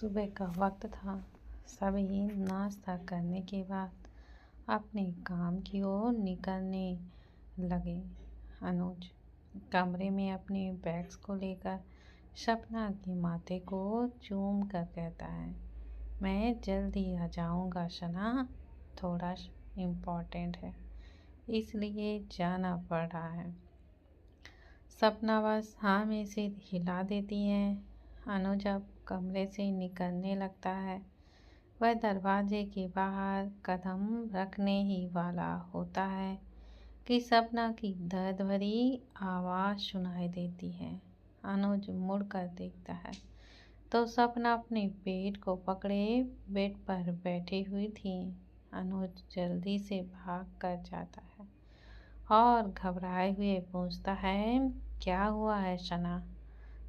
सुबह का वक्त था। सभी नाश्ता करने के बाद अपने काम की ओर निकलने लगे। अनुज कमरे में अपने बैग्स को लेकर सपना के माथे को चूम कर कहता है, मैं जल्दी आ जाऊंगा सना, थोड़ा इम्पोर्टेंट है इसलिए जाना पड़ रहा है। सपना बस हाँ में से हिला देती है। अनुज अब कमरे से निकलने लगता है। वह दरवाजे के बाहर कदम रखने ही वाला होता है कि सपना की दर्द भरी आवाज़ सुनाई देती है। अनुज मुड़कर देखता है तो सपना अपने पेट को पकड़े बेड पर बैठी हुई थी। अनुज जल्दी से भाग कर जाता है और घबराए हुए पूछता है, क्या हुआ है सना?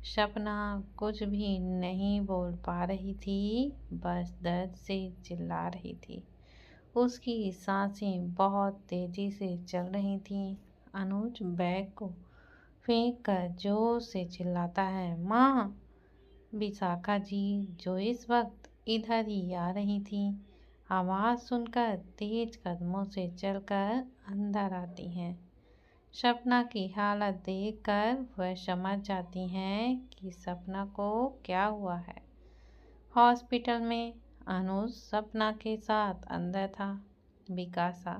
सपना कुछ भी नहीं बोल पा रही थी, बस दर्द से चिल्ला रही थी। उसकी सांसें बहुत तेजी से चल रही थीं। अनुज बैग को फेंक कर जोर से चिल्लाता है, माँ! विशाखा जी जो इस वक्त इधर ही आ रही थी, आवाज़ सुनकर तेज कदमों से चलकर अंदर आती हैं। सपना की हालत देखकर वह समझ जाती हैं कि सपना को क्या हुआ है। हॉस्पिटल में अनुज सपना के साथ अंदर था। विकासा,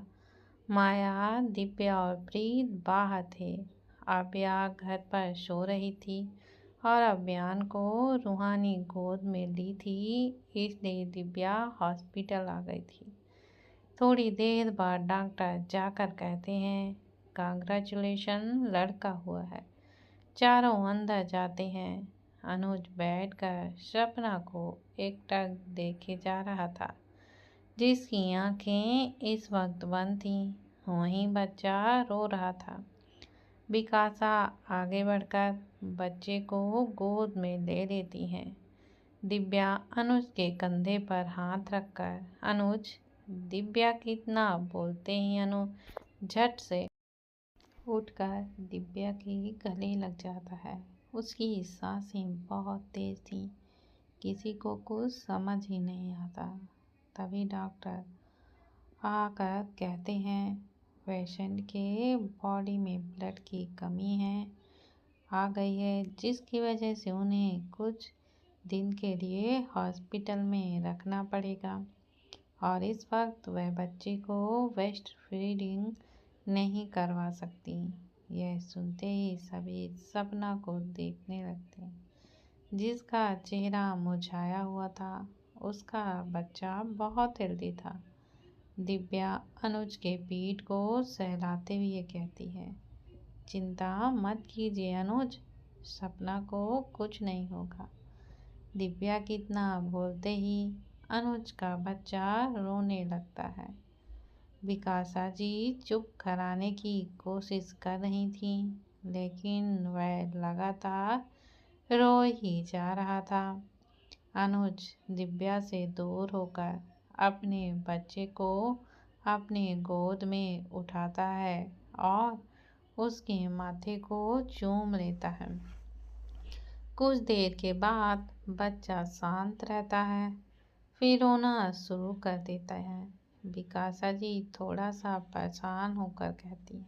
माया, दिव्या और प्रीत बाहर थे। अव्या घर पर सो रही थी और अव्यान को रूहानी गोद में ली थी, इसलिए दिव्या हॉस्पिटल आ गई थी। थोड़ी देर बाद डॉक्टर जाकर कहते हैं, कांग्रेचुलेशन, लड़का हुआ है। चारों अंदर जाते हैं। अनुज बैठकर सपना को एकटक देखे जा रहा था, जिसकी आंखें इस वक्त बंद थीं। वहीं बच्चा रो रहा था। विकासा आगे बढ़कर बच्चे को गोद में ले लेती हैं। दिव्या अनुज के कंधे पर हाथ रखकर, अनुज, दिव्या कितना बोलते ही अनुज झट से उठकर दिव्या के गले लग जाता है। उसकी सांसें बहुत तेज थीं, किसी को कुछ समझ ही नहीं आता। तभी डॉक्टर आकर कहते हैं, पेशेंट के बॉडी में ब्लड की कमी आ गई है, जिसकी वजह से उन्हें कुछ दिन के लिए हॉस्पिटल में रखना पड़ेगा और इस वक्त वह बच्चे को ब्रेस्ट फीडिंग नहीं करवा सकती। यह सुनते ही सभी सपना को देखने लगते हैं, जिसका चेहरा मुरझाया हुआ था। उसका बच्चा बहुत हेल्दी था। दिव्या अनुज के पीठ को सहलाते हुए कहती है, चिंता मत कीजिए अनुज, सपना को कुछ नहीं होगा। दिव्या कितना बोलते ही अनुज का बच्चा रोने लगता है। विकासा जी चुप कराने की कोशिश कर रही थी, लेकिन वह लगातार रो ही जा रहा था। अनुज दिव्या से दूर होकर अपने बच्चे को अपने गोद में उठाता है और उसके माथे को चूम लेता है। कुछ देर के बाद बच्चा शांत रहता है, फिर रोना शुरू कर देता है। विकासा जी थोड़ा सा परेशान होकर कहती है,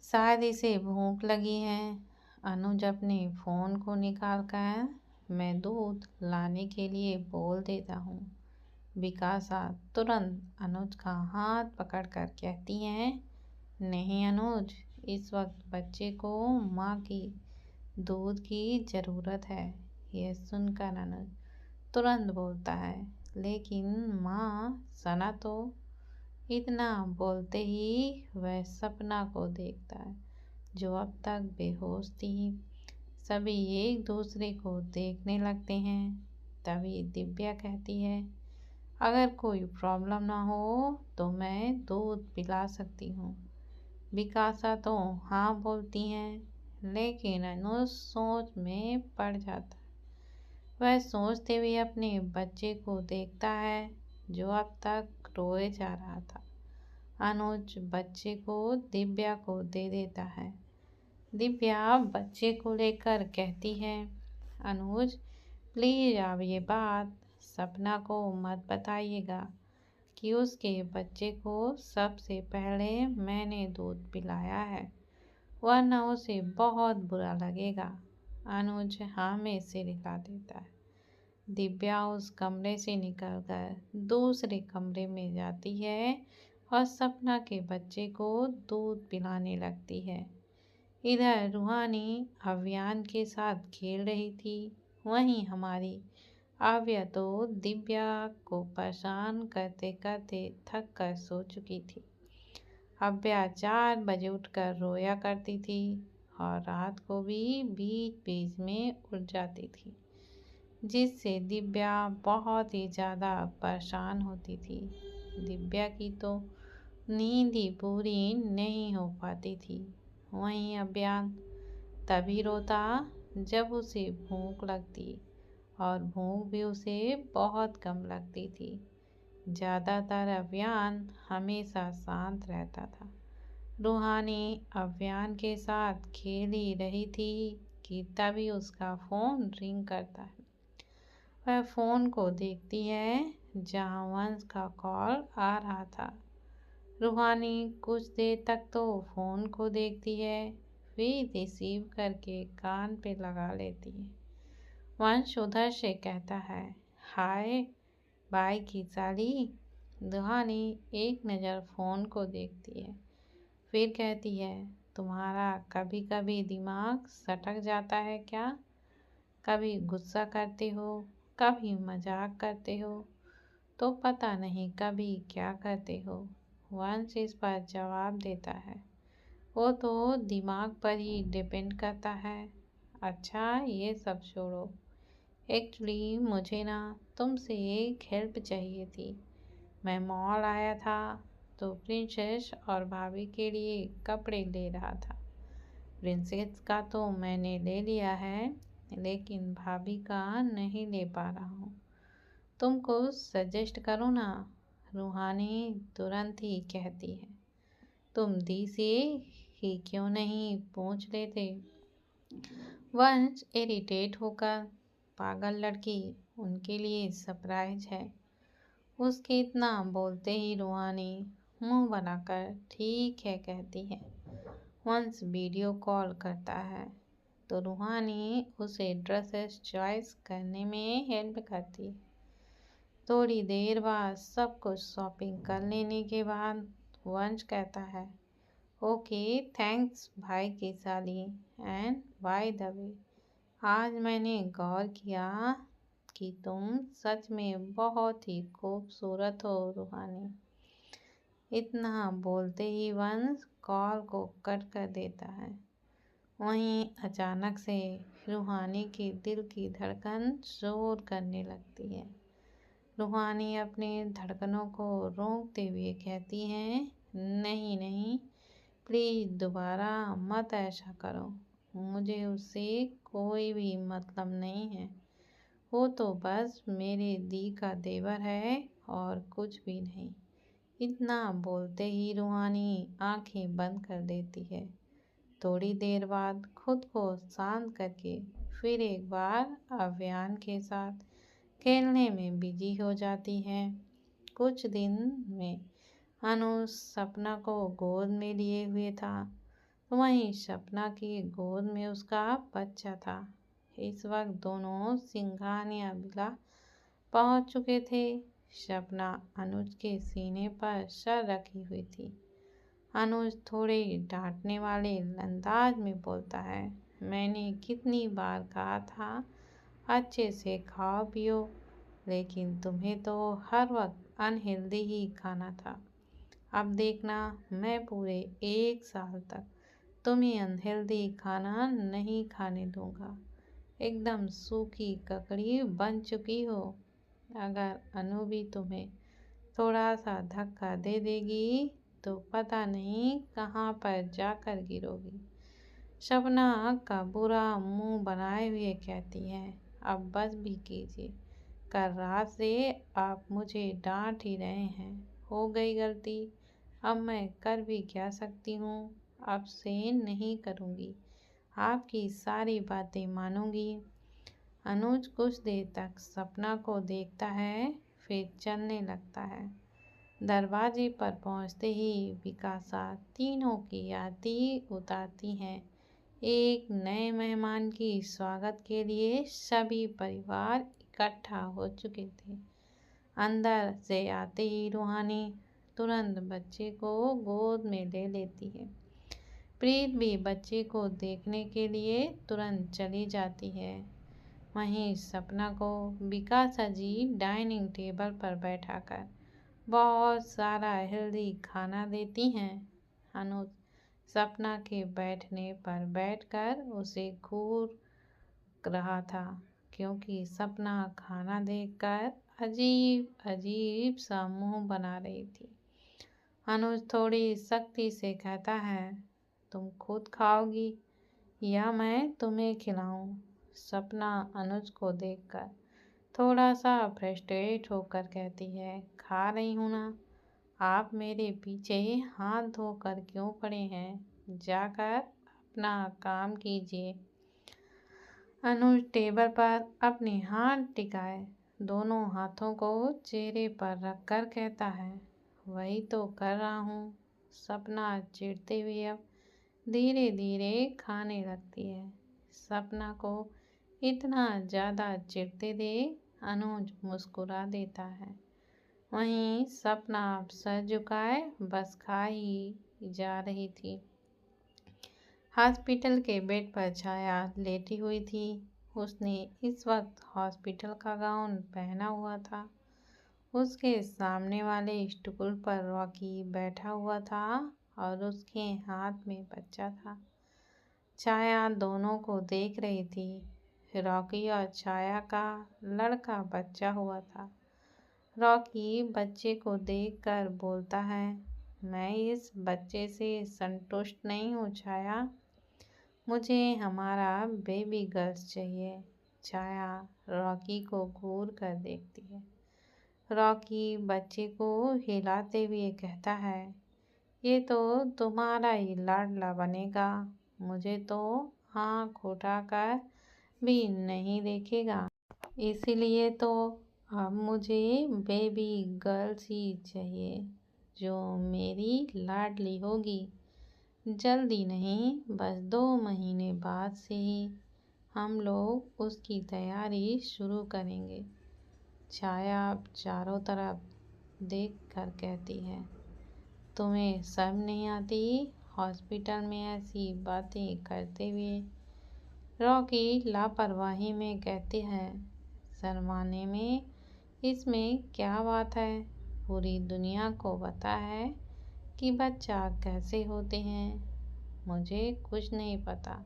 शायद इसे भूख लगी है। अनुज अपने फ़ोन को निकालकर, मैं दूध लाने के लिए बोल देता हूँ। विकासा तुरंत अनुज का हाथ पकड़कर कहती हैं, नहीं अनुज, इस वक्त बच्चे को माँ की दूध की ज़रूरत है। यह सुनकर अनुज तुरंत बोलता है, लेकिन माँ, सना तो। इतना बोलते ही वह सपना को देखता है, जो अब तक बेहोश थी। सभी एक दूसरे को देखने लगते हैं। तभी दिव्या कहती है, अगर कोई प्रॉब्लम ना हो तो मैं दूध पिला सकती हूँ। विकासा तो हाँ बोलती हैं, लेकिन अनुज सोच में पड़ जाता है। वह सोचते हुए अपने बच्चे को देखता है, जो अब तक रोए जा रहा था। अनुज बच्चे को दिव्या को दे देता है। दिव्या बच्चे को लेकर कहती है, अनुज, प्लीज़ अब ये बात सपना को मत बताइएगा कि उसके बच्चे को सबसे पहले मैंने दूध पिलाया है, वरना उसे बहुत बुरा लगेगा। अनुज हाँ में सिर हिला देता है। दिव्या उस कमरे से निकलकर दूसरे कमरे में जाती है और सपना के बच्चे को दूध पिलाने लगती है। इधर रूहानी अभियान के साथ खेल रही थी, वहीं हमारी आव्या तो दिव्या को परेशान करते करते थक कर सो चुकी थी। आव्या 4 बजे उठकर रोया करती थी और रात को भी बीच बीच में उठ जाती थी, जिससे दिव्या बहुत ही ज़्यादा परेशान होती थी। दिव्या की तो नींद ही पूरी नहीं हो पाती थी। वहीं अभियान तभी रोता जब उसे भूख लगती, और भूख भी उसे बहुत कम लगती थी। ज़्यादातर अभियान हमेशा शांत रहता था। रूहानी अभियान के साथ खेल ही रही थी कि तभी उसका फ़ोन रिंग करता है। वह फ़ोन को देखती है जहाँ वंश का कॉल आ रहा था। रूहानी कुछ देर तक तो फ़ोन को देखती है, फिर रिसीव करके कान पे लगा लेती है। वंश उधर से कहता है, हाय बाय की साली। रूहानी एक नज़र फ़ोन को देखती है, फिर कहती है, तुम्हारा कभी कभी दिमाग सटक जाता है क्या? कभी गुस्सा करते हो, कभी मजाक करते हो, तो पता नहीं कभी क्या करते हो। वंश इस पर जवाब देता है, वो तो दिमाग पर ही डिपेंड करता है। अच्छा ये सब छोड़ो, एक्चुअली मुझे ना तुमसे एक हेल्प चाहिए थी। मैं मॉल आया था तो प्रिंसेस और भाभी के लिए कपड़े ले रहा था। प्रिंसेस का तो मैंने ले लिया है, लेकिन भाभी का नहीं ले पा रहा हूँ। तुमको सजेस्ट करो ना। रूहानी तुरंत ही कहती है, तुम दी से ही क्यों नहीं पूछ लेते। वंश इरिटेट होकर, पागल लड़की, उनके लिए सरप्राइज है। उसके इतना बोलते ही रूहानी मुंह बनाकर ठीक है कहती है। वंश वीडियो कॉल करता है तो रूहानी उसे ड्रेसेस चॉइस करने में हेल्प करती है। थोड़ी देर बाद सब कुछ शॉपिंग कर लेने के बाद वंश कहता है, ओके थैंक्स भाई की साली। एंड बाय द वे, आज मैंने गौर किया कि तुम सच में बहुत ही खूबसूरत हो रूहानी। इतना बोलते ही वंश कॉल को कट कर देता है। वहीं अचानक से रूहानी के दिल की धड़कन जोर करने लगती है। रूहानी अपने धड़कनों को रोकते हुए कहती हैं, नहीं नहीं, प्लीज़ दोबारा मत ऐसा करो। मुझे उससे कोई भी मतलब नहीं है। वो तो बस मेरे दी का देवर है और कुछ भी नहीं। इतना बोलते ही रूहानी आंखें बंद कर देती है। थोड़ी देर बाद खुद को शांत करके फिर एक बार अभियान के साथ खेलने में बिजी हो जाती है। कुछ दिन में अनुज सपना को गोद में लिए हुए था, वहीं सपना की गोद में उसका बच्चा था। इस वक्त दोनों सिंघानिया बिला पहुंच चुके थे। सपना अनुज के सीने पर सर रखी हुई थी। अनुज थोड़े डांटने वाले अंदाज में बोलता है, मैंने कितनी बार कहा था अच्छे से खाओ पियो, लेकिन तुम्हें तो हर वक्त अनहेल्दी ही खाना था। अब देखना, मैं पूरे 1 साल तक तुम्हें अनहेल्दी खाना नहीं खाने दूंगा। एकदम सूखी ककड़ी बन चुकी हो। अगर अनु भी तुम्हें थोड़ा सा धक्का दे देगी तो पता नहीं कहाँ पर जाकर गिरोगी। शबना का बुरा मुंह बनाए हुए कहती है, अब बस भी कीजिए। कल रात से आप मुझे डांट ही रहे हैं। हो गई गलती, अब मैं कर भी क्या सकती हूँ। अब से नहीं करूँगी, आपकी सारी बातें मानूंगी। अनुज कुछ देर तक सपना को देखता है, फिर चलने लगता है। दरवाजे पर पहुंचते ही विकासा तीनों की आरती उतारती है। एक नए मेहमान की स्वागत के लिए सभी परिवार इकट्ठा हो चुके थे। अंदर से आते ही रूहानी तुरंत बच्चे को गोद में ले लेती है। प्रीत भी बच्चे को देखने के लिए तुरंत चली जाती है। वहीं सपना को विकासा जी डाइनिंग टेबल पर बैठाकर बहुत सारा हेल्दी खाना देती हैं। अनुज सपना के बैठने पर बैठकर उसे घूर रहा था, क्योंकि सपना खाना देखकर अजीब अजीब सा मुंह बना रही थी। अनुज थोड़ी सख्ती से कहता है, तुम खुद खाओगी या मैं तुम्हें खिलाऊं? सपना अनुज को देखकर थोड़ा सा फ्रस्ट्रेट होकर कहती है, खा रही हूं ना। आप मेरे पीछे हाथ धोकर क्यों पड़े हैं? जाकर अपना काम कीजिए। अनुज टेबल पर अपने हाथ टिकाए दोनों हाथों को चेहरे पर रखकर कहता है, वही तो कर रहा हूँ। सपना चिढ़ते हुए अब धीरे धीरे खाने लगती है। सपना को इतना ज़्यादा चिढ़ते देख अनुज मुस्कुरा देता है। वहीं सपना अब सर झुकाए बस खा ही जा रही थी। हॉस्पिटल के बेड पर छाया लेटी हुई थी। उसने इस वक्त हॉस्पिटल का गाउन पहना हुआ था। उसके सामने वाले स्टूल पर रॉकी बैठा हुआ था और उसके हाथ में बच्चा था। छाया दोनों को देख रही थी। रॉकी और छाया का लड़का बच्चा हुआ था। रॉकी बच्चे को देखकर बोलता है, मैं इस बच्चे से संतुष्ट नहीं हूँ छाया, मुझे हमारा बेबी गर्ल्स चाहिए। छाया रॉकी को घूर कर देखती है। रॉकी बच्चे को हिलाते हुए कहता है, ये तो तुम्हारा ही लाडला बनेगा, मुझे तो आँख उठाकर भी नहीं देखेगा, इसीलिए तो अब मुझे बेबी गर्ल्स ही चाहिए, जो मेरी लाडली होगी। जल्दी नहीं, बस 2 महीने बाद से ही हम लोग उसकी तैयारी शुरू करेंगे। छाया चारों तरफ देख कर कहती है, तुम्हें शर्म नहीं आती हॉस्पिटल में ऐसी बातें करते हुए? रॉकी लापरवाही में कहते हैं, शर्माने में इसमें क्या बात है? पूरी दुनिया को पता है कि बच्चा कैसे होते हैं। मुझे कुछ नहीं पता,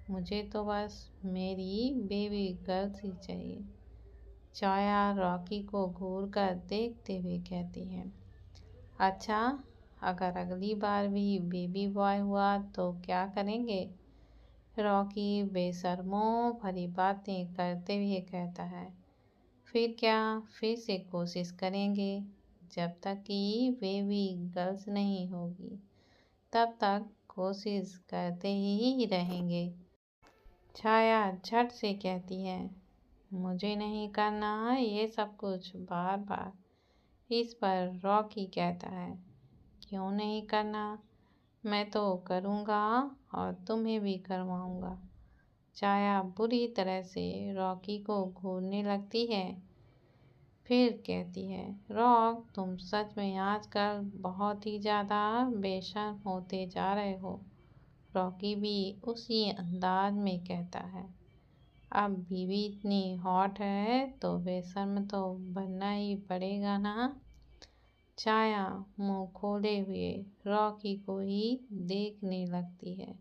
मुझे तो बस मेरी बेबी गर्ल्स ही चाहिए। छाया रॉकी को घूर कर देखते हुए कहती है, अच्छा, अगर अगली बार भी बेबी बॉय हुआ तो क्या करेंगे? रॉकी बेशर्मों भरी बातें करते हुए कहता है, फिर क्या, फिर से कोशिश करेंगे। जब तक कि बेबी गर्ल्स नहीं होगी तब तक कोशिश करते ही रहेंगे। छाया झट से कहती है, मुझे नहीं करना ये सब कुछ बार बार। इस पर रॉकी कहता है, क्यों नहीं करना? मैं तो करूँगा और तुम्हें भी करवाऊँगा। छाया बुरी तरह से रॉकी को घूरने लगती है। फिर कहती है, रॉक, तुम सच में आजकल बहुत ही ज़्यादा बेशर्म होते जा रहे हो। रॉकी भी उसी अंदाज में कहता है, अब बीवी इतनी हॉट है तो बेशर्म तो बनना ही पड़ेगा ना। छाया मुंह खोले हुए रॉकी को ही देखने लगती है,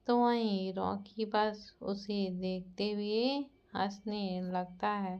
तो वहीं रॉकी बस उसे देखते हुए हंसने लगता है।